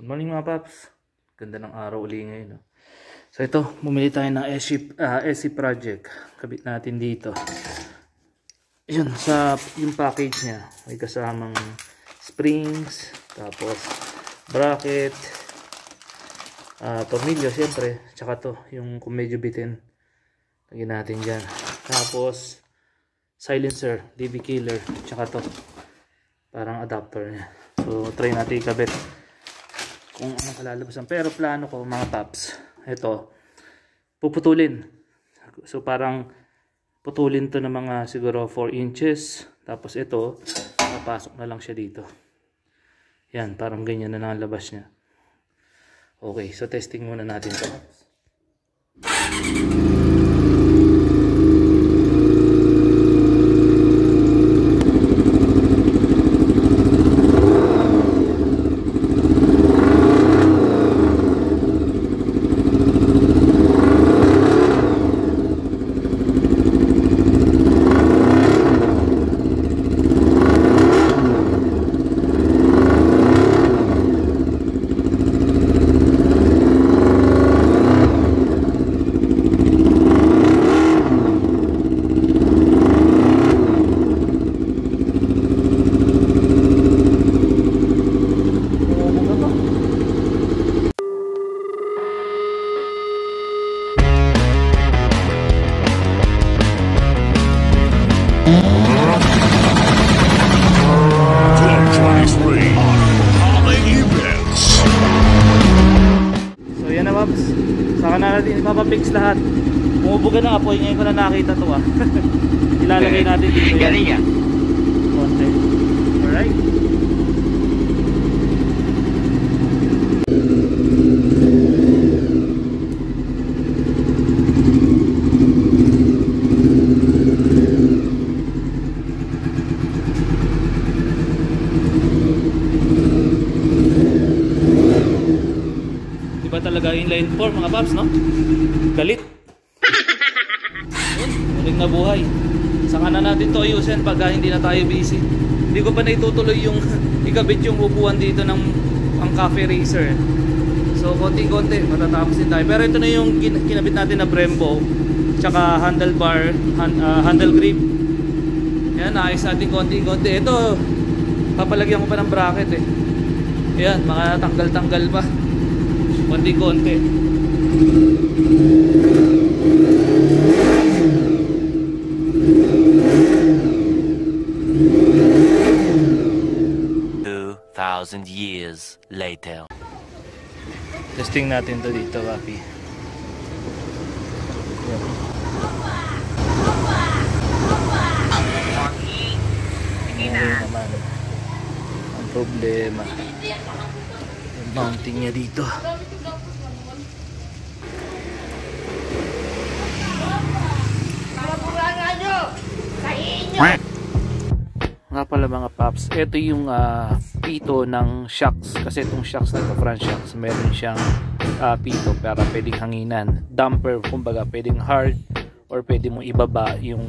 Good morning mga paps. Ganda ng araw uli ngayon. No? So ito, bumili tayo ng SC project. Kabit natin dito. Yun, sa yung package niya. May kasamang springs, tapos bracket, tornilyo siyempre. Tsaka to, yung kung medyo bitin. Lagyan natin dyan. Tapos silencer, DB killer. Tsaka to, parang adapter niya. So try natin ikabit kung anong kalalabasan. Pero plano ko mga paps, ito puputulin. So parang putulin to ng mga siguro 4 inches. Tapos ito papasok na lang siya dito. Yan, parang ganyan na nakalabas niya. Okay, so testing muna natin to. Saka na natin ipapapix lahat. Umubuga na apoy. Ngayon ko na nakita to Ilalagay natin dito. Galing yan. Konti. Alright. Talaga inline 4 mga paps, no? Galit. Muling na buhay. Saka na natin to ayusin pagka hindi na tayo busy. Hindi ko pa naitutuloy yung ikabit yung upuan dito ng ang cafe racer. So konti-konti matatapos din tayo. Pero ito na yung kinabit natin na Brembo tsaka handlebar, handle grip. Yan, naayos natin konti-konti. Ito papalagyan ko pa ng bracket Yan, mga tanggal-tanggal pa. Konti-konti. Years later. Testing natin to dito, papi. Hindi naman ang problema yung mounting niya dito. Nga pala mga paps, ito yung pito ng shocks. Kasi itong shocks na ito, front shocks, meron siyang pito para pwedeng hanginan, damper, kumbaga pwedeng hard or pwede mong ibaba yung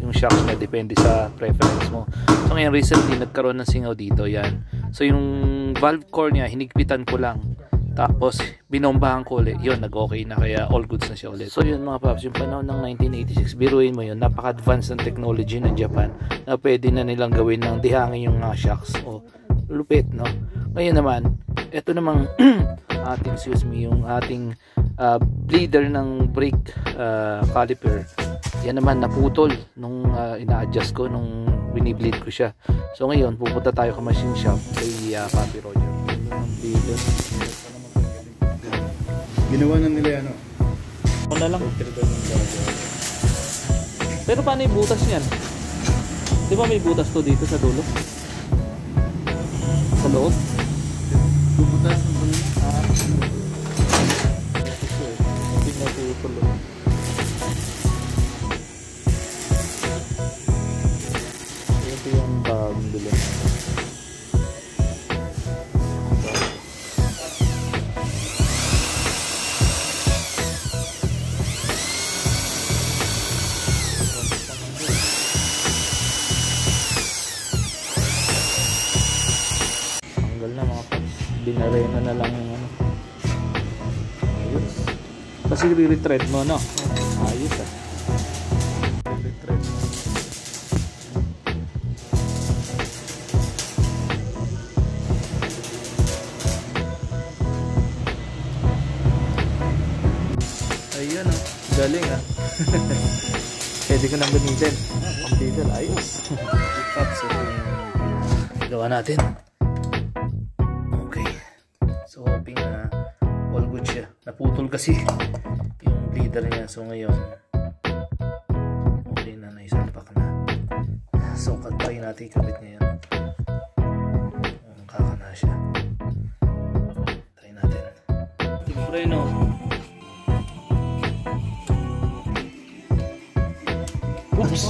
shocks na, depende sa preference mo. So ngayon recently nagkaroon ng singaw dito, yan. So yung valve core nya hinigpitan ko lang, tapos binombahan ko ulit, yun, nag-okay na, kaya all goods na siya ulit. So yun mga paps, yung panahon ng 1986, biruin mo yun, napaka-advanced ng technology ng Japan na pwede na nilang gawin ng dihangin yung shocks. Lupit, no? Ngayon naman, ito namang ating, yung ating bleeder ng brake caliper, yan naman naputol nung ina-adjust ko, nung binibleed ko siya. So ngayon, pupunta tayo ka machine shop kay Papi Roger. Ginawa na nila ano? Ako na lang. Pero paano yung butas niyan? Di ba may butas to dito sa dulo? Sa loob? Bubutas ng dulo. Hindi na tutuloy. Ito yung dulo. Preno na lang yung ano. Ayos. Kasi re-retread mo, no? Ayos ah. Re-retread mo. Ayun ah. Galing ah. Pwede ko nang gamitin. Pang diesel. Ayos. Pops. Gawa natin. Okay. So hoping na all good siya. Naputol kasi yung bleeder niya. So ngayon okay na, naisalpak na. So try natin ikabit ngayon. Kaka na siya. Try natin. Yung preno. Oops.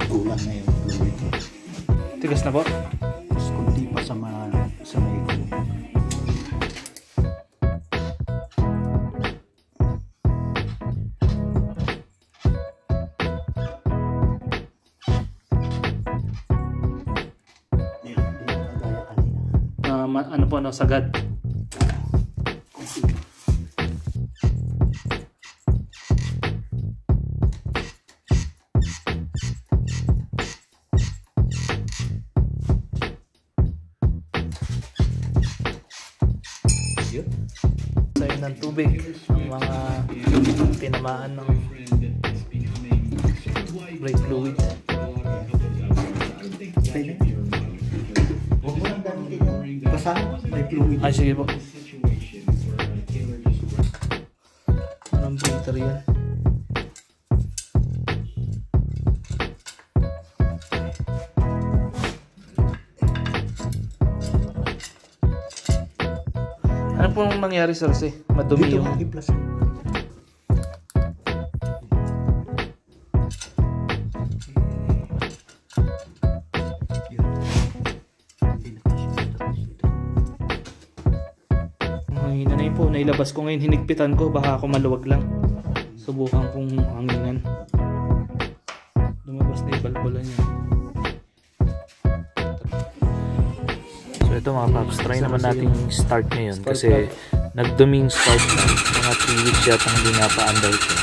Kulang na yung fluid. Tigas na po? Mas kunti pa sa may ano po, no, sagad. Sayo ng tubig ang mga tinamaan ng brake fluid. huwag mo lang gamitin yung basa, may fluid. Ay, sige po. Anong breather yan? Ano pong mangyari, sir? Madumi Dito yung... i-plus. Hangina na yun po. Nailabas ko ngayon. Hinigpitan ko. Baka ako maluwag lang. Subukan kong hanginan. Lumabas na yung balbula niya. So ito mga paps. Try naman natin start ngayon. Kasi nagduming start na. Mga 3 weeks yata hindi napa-under ko.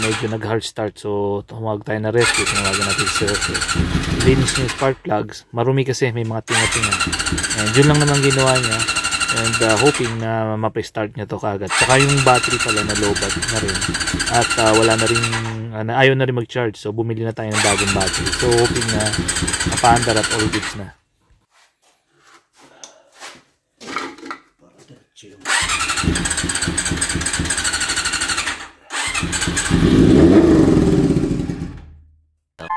Medyo nag-hard start. So tumawag tayo na rescue. Tumawagan natin si rescue. Linis niya yung spark plugs. Marumi kasi. May mga tinga-tinga. And yun lang naman ginawa niya. And hoping na ma-start niya to kagad. Saka yung battery pala na low-bat na rin. At wala na rin, ayaw na rin mag-charge. So bumili na tayo ng bagong battery. So hoping na mapa-under at all goods na.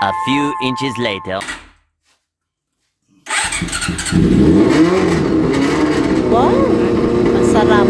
A few inches later. Wow, masarap.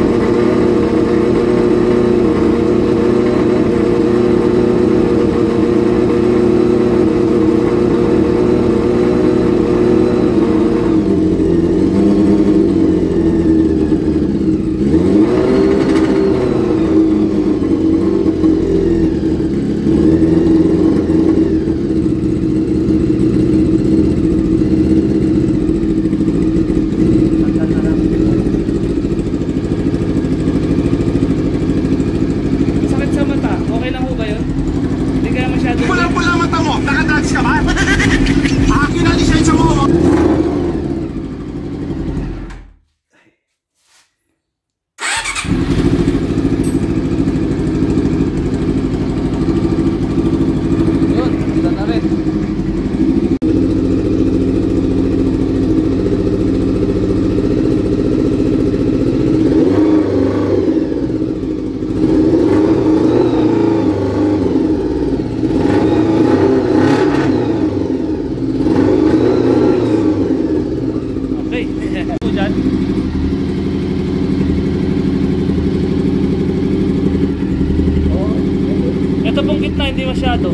Ito pong gitna, hindi masyado.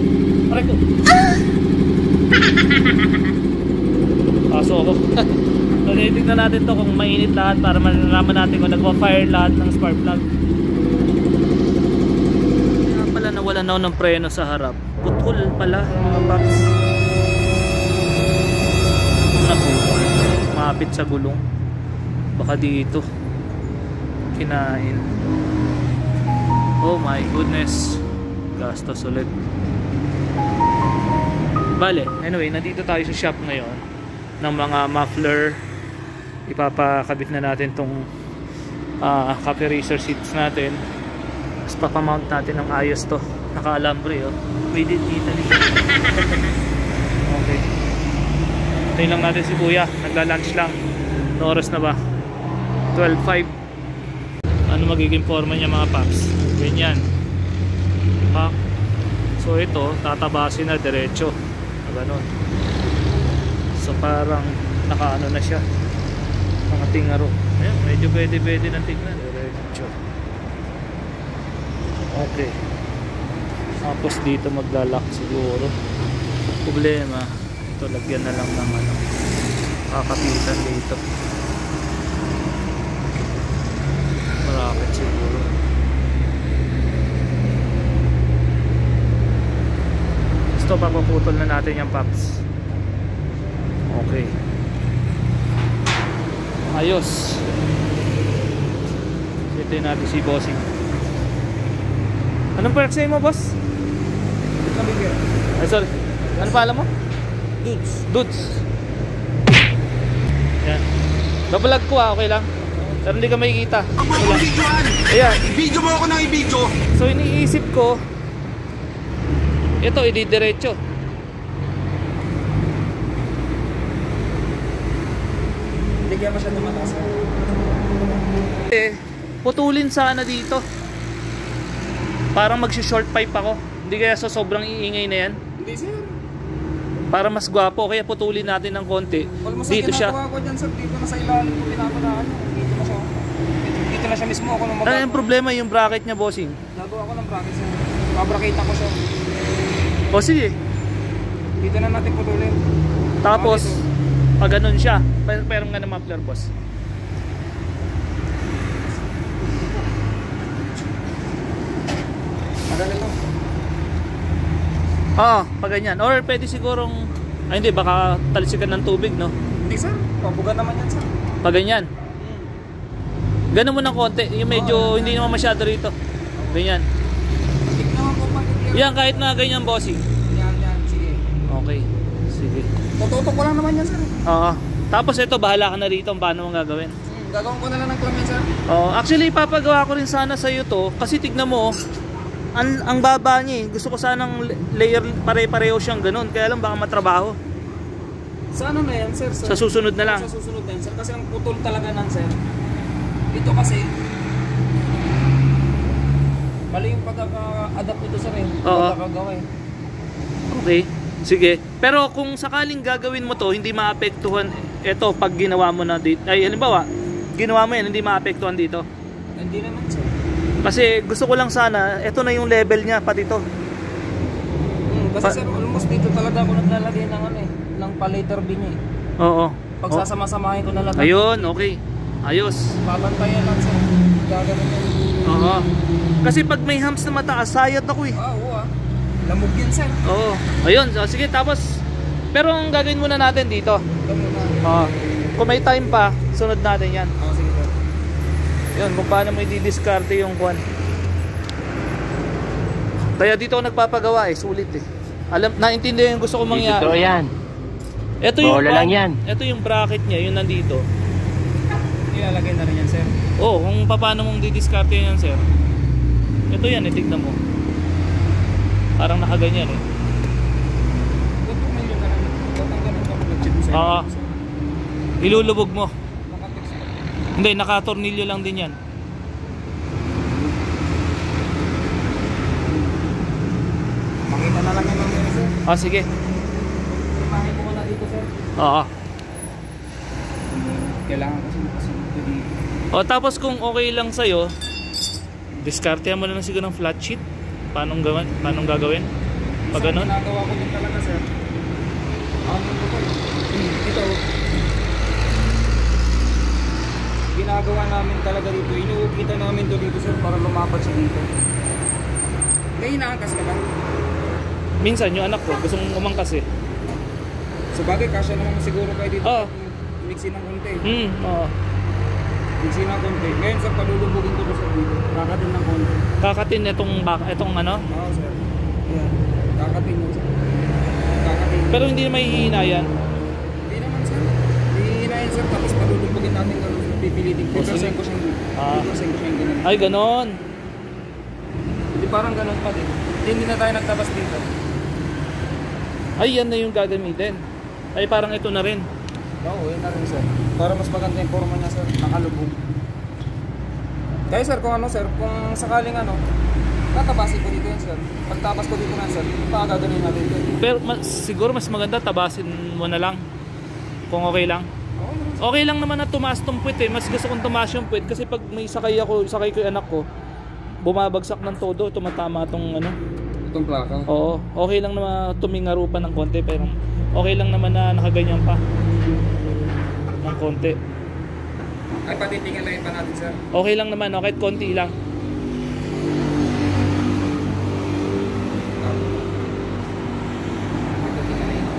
Aray ko. Paso ako. So, tinitignan natin to kung mainit lahat para malalaman natin kung nagpa-fire lahat ng spark plug. Kaya pala nawala na ng preno sa harap. Putol pala mga paps. Naputol. Mapit sa gulong. Baka dito kinain. Oh my goodness, gastos ulit. Bale, anyway, nandito tayo sa shop ngayon ng mga muffler. Ipapakabit na natin tong coffee racer seats natin. Tapos papamount natin ng ayos to. Naka-alambre oh. Made in Italy. Okay. Tayo lang natin si kuya. Nagla-lunch lang. No oras na ba? 12:05. Ano magiging forma niya mga paps? Ganyan. So ito, tatabasin na diretso. Ganon. So parang nakaano na siya. Mga tingaro. Ayan, medyo pwede ng tignan. Diretso. Okay. Tapos dito maglalak siguro. Problema. Ito lagyan na lang ng ano. Kakapitan dito. Bracket siguro. Gusto papaputol na natin yung paps. Okay. Ayos. Sitayin natin si bossing. Anong perks mo boss? Ay sorry. Ano pala mo? Dudes. Yan. Babalag ko okay lang. Pero hindi ka makikita. Ayan. I-video mo ako ng i-video. So iniisip ko, ito ididiretso. Hindi kaya masyadong mataas. Putulin sana dito. Parang magsi-short pipe ako. Hindi kaya sa sobrang iingay na yan. Hindi sir. Para mas gwapo, kaya putulin natin ng konti. Dito siya. Ko dyan, sir. Dito na sa ilalim ko pinapadaan. Dito na siya mismo ako nung Ano yung problema yung bracket niya bossing? Gagawa ko ng bracket sir. Babrakita ko siya. O sige. Dito na natin putulin. Tapos pag ganun siya, pero nga na muffler boss. Madali to. Pag ganyan. Or pwede sigurong, ay hindi, baka talsikan ng tubig, no? Hindi sir. Pabugan naman yan sir. Pag ganyan. Ganun mo ng konti. Yung medyo hindi naman masyado rito. Ganyan. Tignan mo po pag-clear. Yan, kahit na ganyan bossing. Yan. Sige. Okay. Sige. Tututok ko lang naman yan sir. Oo. Tapos ito, bahala ka na rito kung paano mong gagawin. Gagawin ko na lang ng clamp yan sir. Actually, ipapagawa ko rin sana sa iyo to. Kasi tignan mo, ang baba niya eh. Gusto ko sanang layer pare-pareho siyang ganun. Kaya lang baka matrabaho. Sa ano na yan sir? Sa susunod na lang. Sa susunod na yan sir. Kasi ang putol talaga nan sir. Ito kasi mali yung pagkaka-adapt nito sir eh. Oo. Pagkakagawa eh. Okay. Sige. Pero kung sakaling gagawin mo to, hindi maapektuhan ito pag ginawa mo na dito. Ay, halimbawa, ginawa mo yan, hindi maapektuhan dito. Hindi naman sir. Kasi gusto ko lang sana, ito na yung level niya, pati to. Kasi sir, almost dito talaga ako naglalagay ng ano eh, ng pa-later bin eh. Oo. Pagsasama-samahin ko na lang. Ayun, okay. Ayos. Papantayan lang sir. Gagawin yan. Oo. Kasi pag may humps na mataas, sayat ako eh. Oo ah. Lamog yun sir. Oo. Ayun, so, sige tapos. Pero ang gagawin muna natin dito. Ito muna. Oo. Kung may time pa, sunod natin yan. Oo, sige sir. Yun, kung paano mo i-discarte yung kwan. Kaya dito ako nagpapagawa eh, sulit eh. Alam, naintindihan yung gusto ko mangyari. Ito yan. Ito yung Bola lang yan. Ito yung bracket niya, yung nandito. Ilalagay na rin yan sir. Oh, kung paano mong di-discarte yan, sir. Ito yan, tignan mo. Parang nakaganyan eh. Tutumin yun na lang. Tatanggalin ko mag-check sir. Oo. Ilulubog mo. Nakatext ko. Hindi, nakatornilyo lang din yan. Makita na lang yung mga sir. Sige. Imahin ko na dito sir. Oo. Kailangan kasi makasunod ko dito. O tapos kung okay lang sa'yo, diskartehan mo na lang siguro ng flat sheet. Paano gagawin? Pag ganun? Ginagawa ko din talaga sir. Ito. Ginagawa namin talaga dito. Inuukita namin to dito sir para lumapat siya dito. May inaangkas ka ba? Minsan yung anak ko gustong umangkas eh. So bagay kasya naman siguro kayo dito. Oo. Mixin ng konti. Oo. Iksi na konti. Ngayon sir, palulubugin ko sir dito. Kakatin ng konti. Kakatin itong ano? Oo sir. Yan. Kakatin mo sir. Kakatin. Pero hindi na may hihina yan. Hindi naman sir. Hihinayin sir, tapos palulubugin natin kung pipilitin ko. Pipersen ko siyang pipersen ko siyang ganun. Ay, ganon. Hindi parang ganun pa din. Hindi na tayo nagtabas dito. Ay, yan na yung gagamitin. Ay, parang ito na rin. Oo, yun na rin sir. Para mas maganda yung forma niya sir, nakalubog. Kaya sir, kung ano sir, kung sakaling ano, tatabasin ko dito yan sir. Pagtabas ko dito na sir, gagawin natin dito. Pero siguro mas maganda tabasin mo na lang. Kung okay lang. Oo naman sir. Okay lang naman na tumaas tong puwet eh. Mas gusto kong tumaas yung puwet kasi pag may sakay ko yung anak ko, bumabagsak ng todo, tumatama tong ano. Itong plaka. Oo, okay lang naman tumingaro pa ng konti pero okay lang naman na nakaganyan pa ng konti. Ay, patitingin lang pa natin sir. Okay lang naman, kahit konti lang.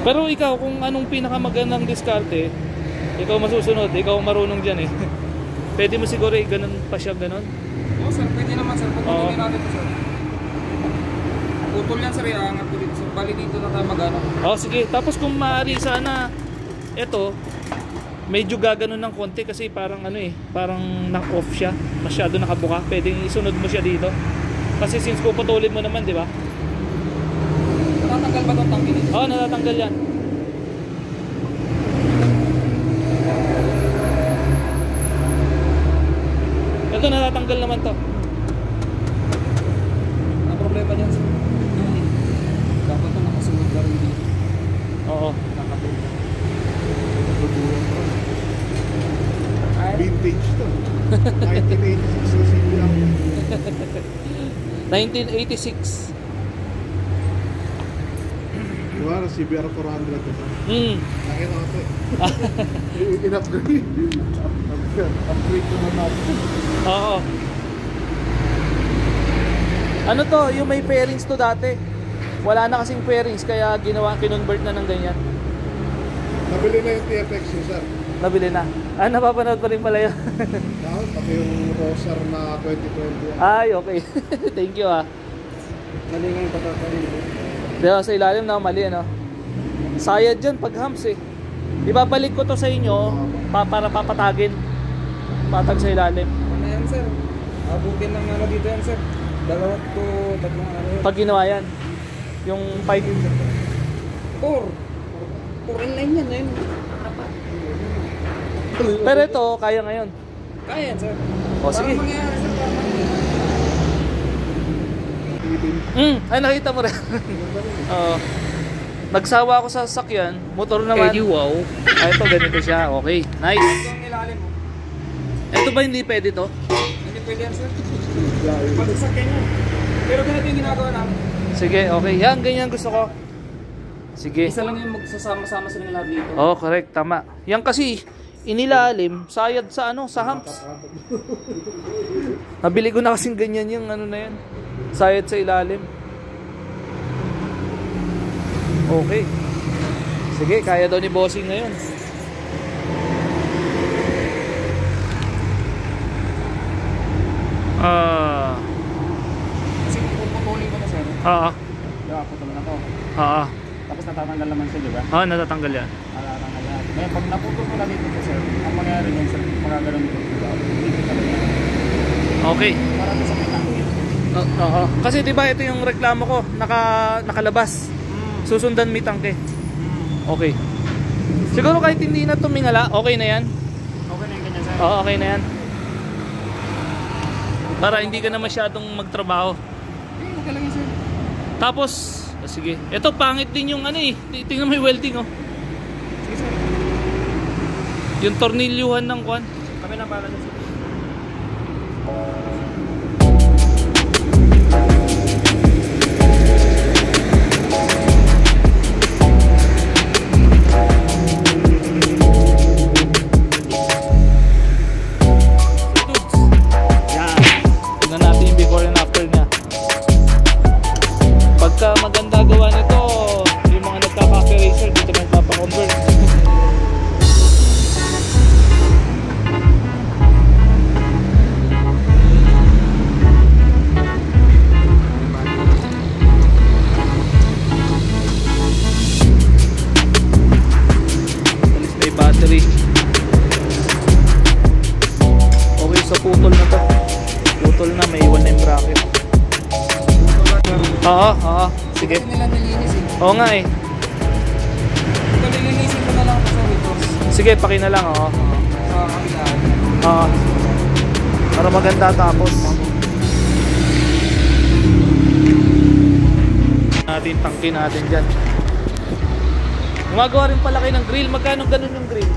Pero ikaw, kung anong pinakamagandang diskarte, ikaw masusunod, ikaw marunong dyan eh. Pwede mo siguro ganun pa siya ganun? Oo sir, pwede naman sir. Puputulin natin ito sir. Putol yan sir, iangat ko dito sir. Bali dito na tayo mag-ano. Oh, sige. Tapos kung maaari sana, ito, medyo gaganon ng konti kasi parang ano eh, parang na-off siya. Masyado nakabuka. Pwedeng isunod mo siya dito. Kasi since puputulin mo naman, di ba? Natatanggal ba itong tangki nito? Oo, natatanggal yan. Ito, natatanggal naman to. Ang problema dyan sir. Dapat ito nakasunod na rin dito. Oo. Nakatulog. Vintage to. 1986 na sila. 1986. Diba, CBR 400 ito. Nakita ko ito. In-upgrade. Upgrade ko naman natin. Oo. Ano to, yung may fairings to dati. Wala na kasing fairings kaya kinonvert na ng ganyan. Nabili na yung TFX yun, sir. Nabili na. Ah, napapanood pa rin pala yun. Pati yung Rosar na 2020. Ay, okay. Thank you ah. Mali nga yung patatayin ko. Diba, sa ilalim na mali ano. Sayad dyan pag hams eh. Ibabalik ko to sa inyo para papatagin. Patag sa ilalim. Ano yan sir? Abutin ng ano dito yan sir. 2 to 3 ano yun. Pag ginawa yan. Yung pipe. 4 in line yan na yun. Pero ito, kaya ngayon. Kaya yan sir. O sige. Parang mangyayari sir. Ay nakita mo rin. Oo. Nagsawa ako sa sasakyan, motor naman. Wow. Ay ito ganito siya. Okay, nice. Ito ang ilalim mo. Ito ba hindi pwede to? Hindi pwede yan sir. Pagsasakyan yan. Pero ganito yung ginagawa namin. Sige, okay. Yan, ganyan gusto ko. Sige. Isa lang yung magsasama-sama sa lahat dito. Oh, correct, tama. Yan kasi inilalim, sayad sa ano, sa humps. Nabili ko na kasing ganyan yung ano na yan. Sayad sa ilalim. Okay. Sige, kaya daw ni bossing ngayon. Kasi puputulin ko na sir. Putulin ako. Tapos natatanggal naman siya, di ba? Natatanggal yan. Natatanggal yan. Ngayon, pag naputol ko na dito po sir, ang mangyayari niyan sir, magagalang dito. Okay. Para sa pitang. Kasi 'di ba ito yung reklamo ko, nakalabas. Susundan mi tangke. Okay. Siguro kahit hindi na tumingala, okay na 'yan. Okay na yung ganyan sir. Oo, okay na 'yan. Para hindi ka na masyadong magtrabaho. Okay lang yun sir. Tapos, sige. Ito pangit din yung ano eh. Tingnan mo yung welding oh. Sige sir. Yung tornilyuhan ng kwan. Kami na para sir. Maganda gawa nito, yung mga nagka-cafe racer dito magpapakonvert. putol na to. Putol na, may iwan na yung bracket. Oo, oo. Sige. Kasi nila nilinis eh. Oo nga eh. Ito nilinisin ko na lang ito sa windows. Sige, paki na lang, oo. Sa kabilaan. Oo. Para maganda tapos. Natin tangki natin dyan. Gumagawa rin pala kayo ng grill. Magkano ganun yung grill?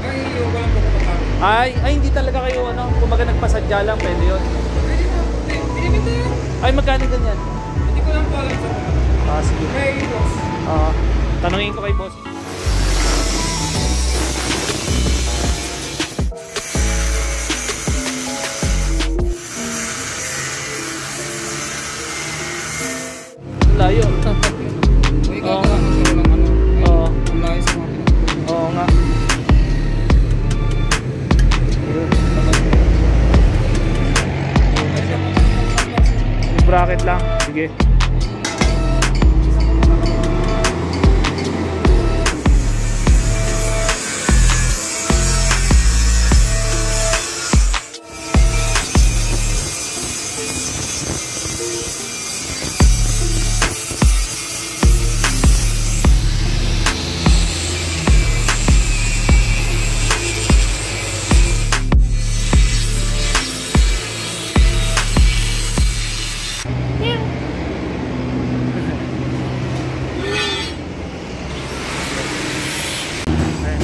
Ay, yung walang pupunta. Ay, hindi talaga kayo ano. Kumbaga nagpasadya lang, pwede yun. Pwede mo. Binibenta yan. Ay, magkano ganyan? Hindi ko lang po alam sa mga. Ah, sige. Hey, boss. Oo. Tanungin ko kay boss. Layo. Uy, gagawa ko siya ng ano. Oo. Ang layo sa mga pinagpupunta. Oo nga. Yung bracket lang. Sige.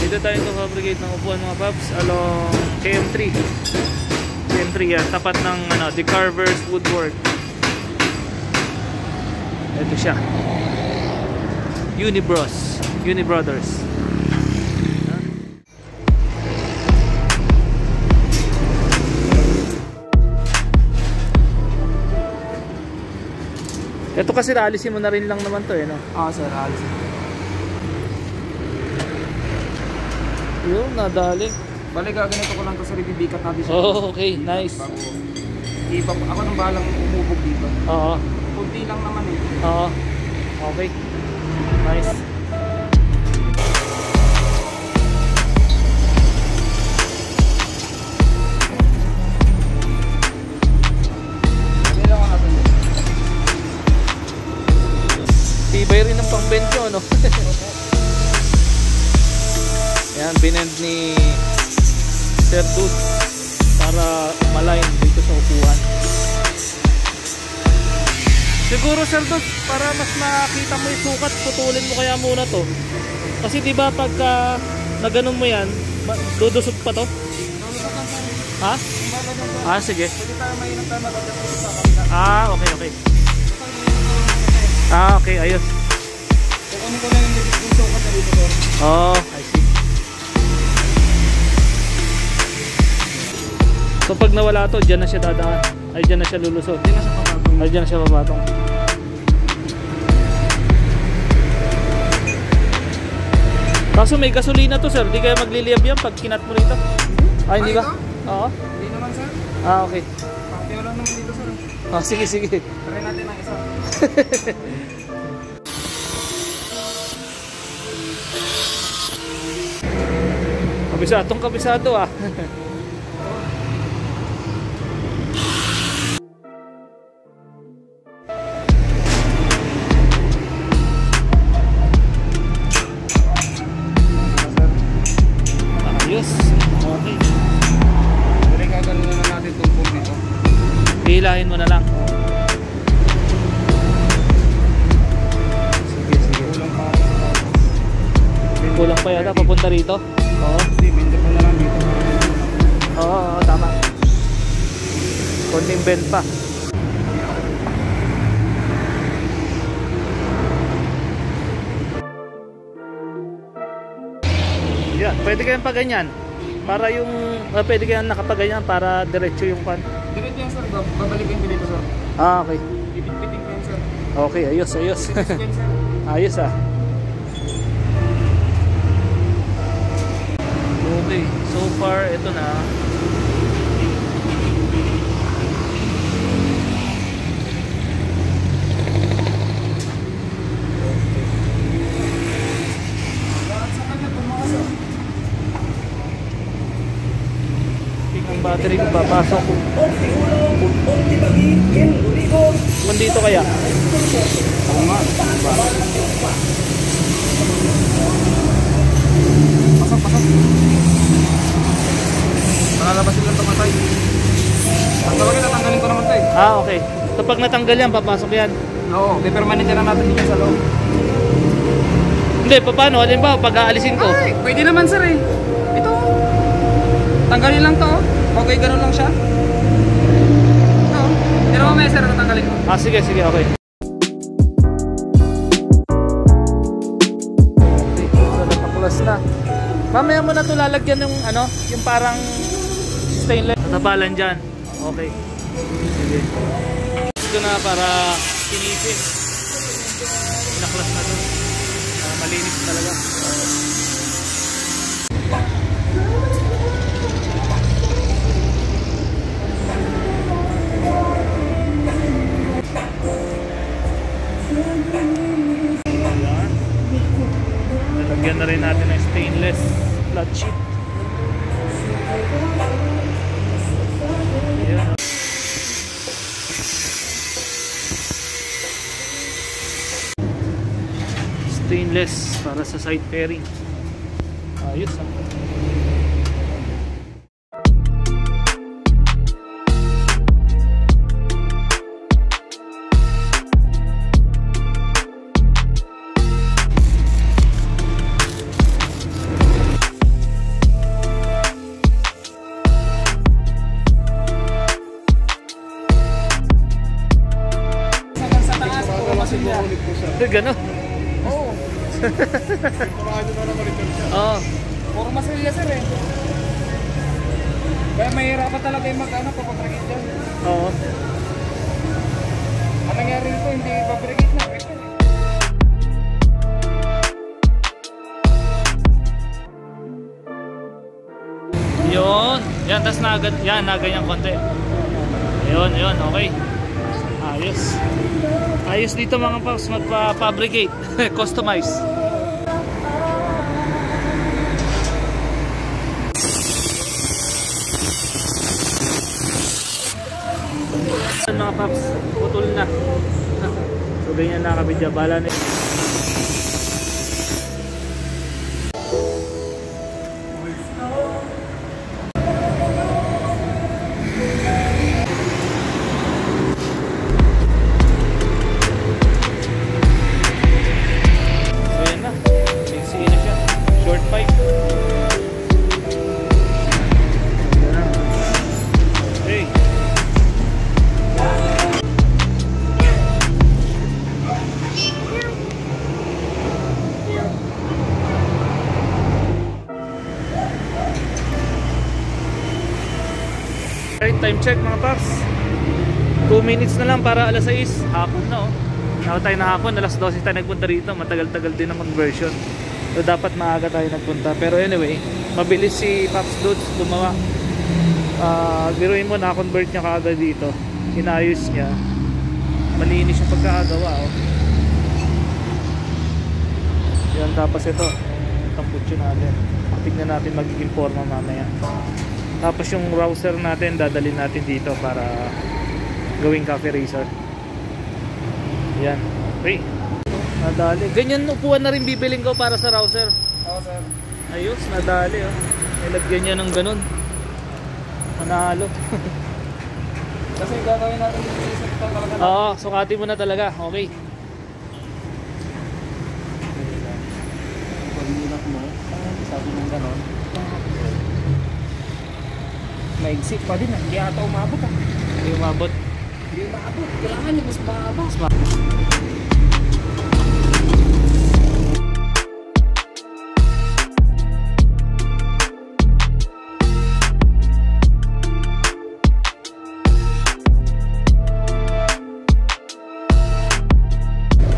Dito tayo fabricate ng upuan mga paps along KM3 yan, tapat ng ano, The Carver's Woodwork. Ito siya, Unibrothers. Ito kasi alisin mo na rin lang naman to eh, no? Sir, alis. Yun, nadali. Bale, gaganito ko lang to sa bibikat natin siya. Oh, okay, nice. Iba, ako nang balang umubog dito. Oo. Kunti lang naman eh. Oo. Okay. Nice. Kailangan natin yun. Tibay rin ng pang-bend nyo, no? Yan, binend ni Sir Dude para malayin dito sa upuan. Siguro Sir Dude, para mas makita mo yung sukat, putulin mo kaya muna to. Kasi diba pagka na ganun mo yan, dudusog pa to? Ha? Ah, sige. Pwede tayo mainam tayo mag-adjust sa kabila. Ah, okay. Ah, okay, ayos. Kung ano ko lang yung sukat na dito sir. Oh, I see. So pag nawala to, dyan na siya dadaan. Ay, dyan na siya lulusot. Hindi na siya papatong. Ay, dyan na siya babatong. Kaso may gasolina to sir, di kaya magliliyab yan pag kinat mo rito? Ay, hindi ba? ito? Oo. Hindi naman sir. Ah, okay. Pakitiyo lang naman dito sir. Ah, sige. Try natin ang isa. Kabisado ah. Ayos. Okay. Balik gagawin na natin itong pump dito. Hilahin mo na lang. Sige. Kulang pa. Kulang pa yata papunta rito. Oo. Hindi, benda ko na lang dito. Oo, tama. Konting bend pa. Yan, pwede kayong paganyan. Para yung pwede kayong nakapaganyan para diretso yung pan. Diretso yan sir, babalikin ko dito sir. Ah, okay. Ipit-pitin ko yan sir. Okay, ayos. Ipit-pitin sir. Ayos ah. Okay, so far ito na. Sa kanya, tumakas sir. battery kung papasok. Nandito kaya? Oo nga. Pasok, pasok. Nakalabasin lang tumatay. Ang tawagin, natanggalin ko naman tayo. Ah, okay. Kapag natanggal yan, papasok yan. Oo, permanent na natin dito sa loob. Hindi, paano? Halimbawa, pag aalisin ko. Ay, pwede naman sir eh. Ito. Tanggalin lang to. Okay, ganun lang siya. Oo. Pero mamaya sir, natanggalin ko. Ah, sige, sige, okay. So, napaklas na. Mamaya mo na ito lalagyan yung ano, yung parang stainless. Natabalan dyan. Okay. Sige. Ito na para kinisin. Pinaklas na ito. Malinis talaga. Ayan. Nalagyan na rin natin ng stainless flat sheet. Ayan. Stainless para sa side fairing. Ayos ah. Sa taas, puro masilya. Gano'n. Oo. Pinturahan nyo na naman ito siya. Oo. Puro masilya sir eh. Kaya mahirapan talaga yung mag-ano papabrigid dyan. Oo. Ang nangyari ito, hindi pabrigid na. Yun. Yan, tas naganyan konti. Ayun, ayun, okay. Ayos. Ayos dito mga paps, magpa-fabricate. Customize. Yan mga paps, putol na. So ganyan nakabidya. Bala na. Time check mga paps, 2 minutes na lang para alas 6. Hapon na oh. Nakita tayo na hapon, alas 12 tayo nagpunta rito. Matagal-tagal din ang conversion. So dapat maaga tayo nagpunta. Pero anyway, mabilis si Paps Dudes gumawa. Biruin mo, na-convert niya kaagad dito. Inayos niya. Malinis yung pagkakagawa oh. Yan, tapos ito tamputso natin. Tignan natin magiging forma mamaya. Tapos yung rouser natin dadalhin natin dito para gawing cafe racer. Yan. Okay. Nadali. Ganyan upuan na rin bibiling ko para sa rouser. Oo sir. Ayos, nadali oh. Nilagyan niya ng ganun. Manalo. Kasi gagawin natin dito sa talaga. Oo, sukatin mo na talaga. Okay. Pag nilak mo, sabi ng ganon. Maigsit pa din ah. Hindi ata umabot ah. Hindi umabot. Hindi umabot. Kailangan yung mas mahaba.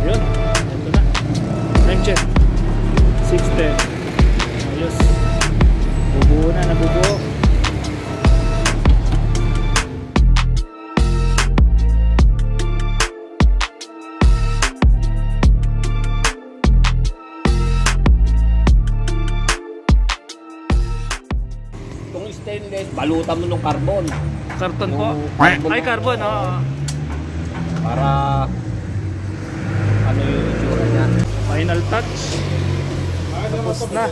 Yun. Ito na. Time check. 6:10. Ayos. Bubuo na. Nabubuo. pulutan mo ng carbon. Karton po? Carbon. Ay, carbon, oo. Para ano yung itsura niya. Final touch. Tapos na.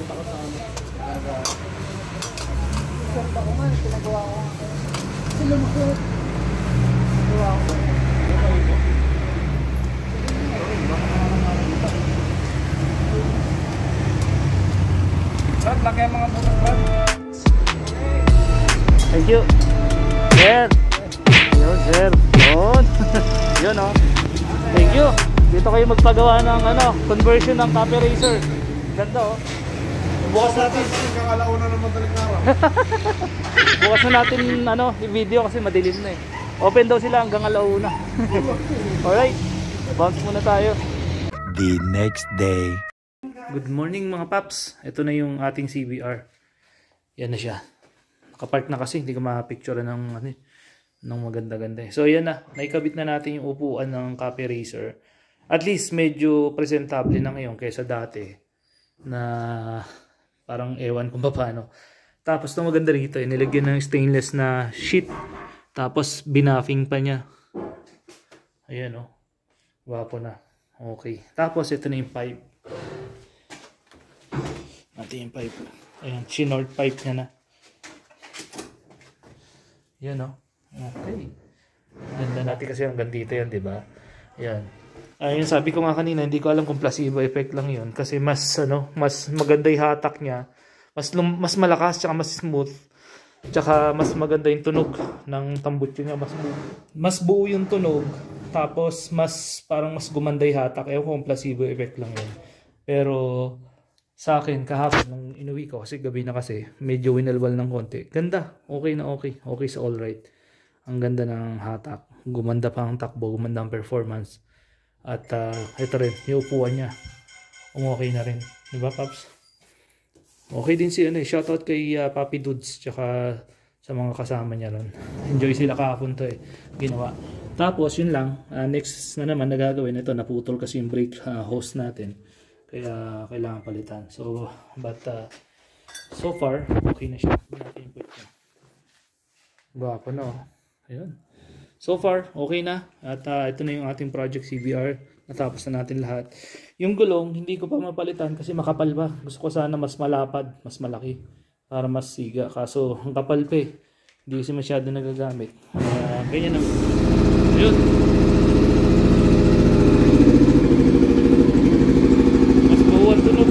Brad, laki ang mga butas, Brad. Thank you. Sir. Yun, sir. Yun. Yun, oh. Thank you. Dito kayo magpagawa ng conversion ng copy eraser. Ganda, oh. Bukas natin, kakalauna ng madaling araw. Bukas na natin i-video kasi madilim na eh. Open daw sila hanggang alauna. Alright. Bounce muna tayo. The next day. Good morning mga paps. Ito na yung ating CBR. Yan na siya. Nakapark na kasi, hindi ko makapicture ng maganda-ganda. So yan na, naikabit na natin yung upuan ng copy eraser. At least medyo presentable na ngayon kaysa dati na parang ewan kung paano. Tapos itong maganda rito, nilagyan ng stainless na sheet. Tapos binuffing pa niya. Ayan o. Wapo na. Okay. Tapos ito na yung pipe. Natin yung pipe. Ayan, chinold pipe niya na. Yan o. Okay. Ganda natin kasi hanggang dito yan, diba? Yan. Ayun, sabi ko nga kanina, hindi ko alam kung placebo effect lang yun. Kasi mas maganda yung hatak niya. Mas malakas, tsaka mas smooth. Tsaka mas maganda yung tunog ng tambutso niya. Mas buo yung tunog. Tapos, parang mas gumanda yung hatak. Ewan ko kung placebo effect lang yun. Pero, sa akin, kahapon, nung inuwi ko, kasi gabi na kasi, medyo winalwal ng konti. Ganda. Okay na okay. Okay sa alright. Ang ganda ng hatak. Gumanda pa ang takbo. Gumanda ang performance. At ito rin, yung upuan niya. Okay na rin. Diba, Paps? Okay din si shoutout kay Papi Dudes. Tsaka sa mga kasama niya ron. Enjoy sila kahapon to ginawa. Tapos, yun lang. Next na naman nagagawin. Ito, naputol kasi yung brake hose natin. Kaya kailangan palitan. So, so far, okay na siya. Natin yung niya. Gwapo na, oh. Ayun. So far, okay na. At ito na yung ating project CBR. Natapos na natin lahat. Yung gulong, hindi ko pa mapalitan kasi makapal pa. Gusto ko sana mas malapad, mas malaki. Para mas siga. Kaso, ang kapal pa eh. Hindi kasi masyado nagagamit. Ganyan na. Ayun. Mas buo ang tunog.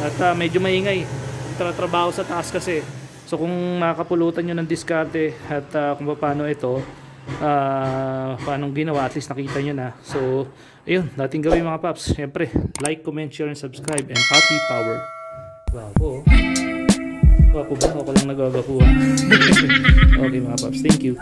At medyo maingay trabaho sa taas kasi. So kung nakapulutan nyo ng diskarte at kung paano ito paano ginawa, at least nakita nyo na. So ayun, dating gawin mga paps. Siyempre, like, comment, share, and subscribe. And Papi Power. Wapo. Wapo ba? Ako lang nagagawa. Okay mga paps, thank you.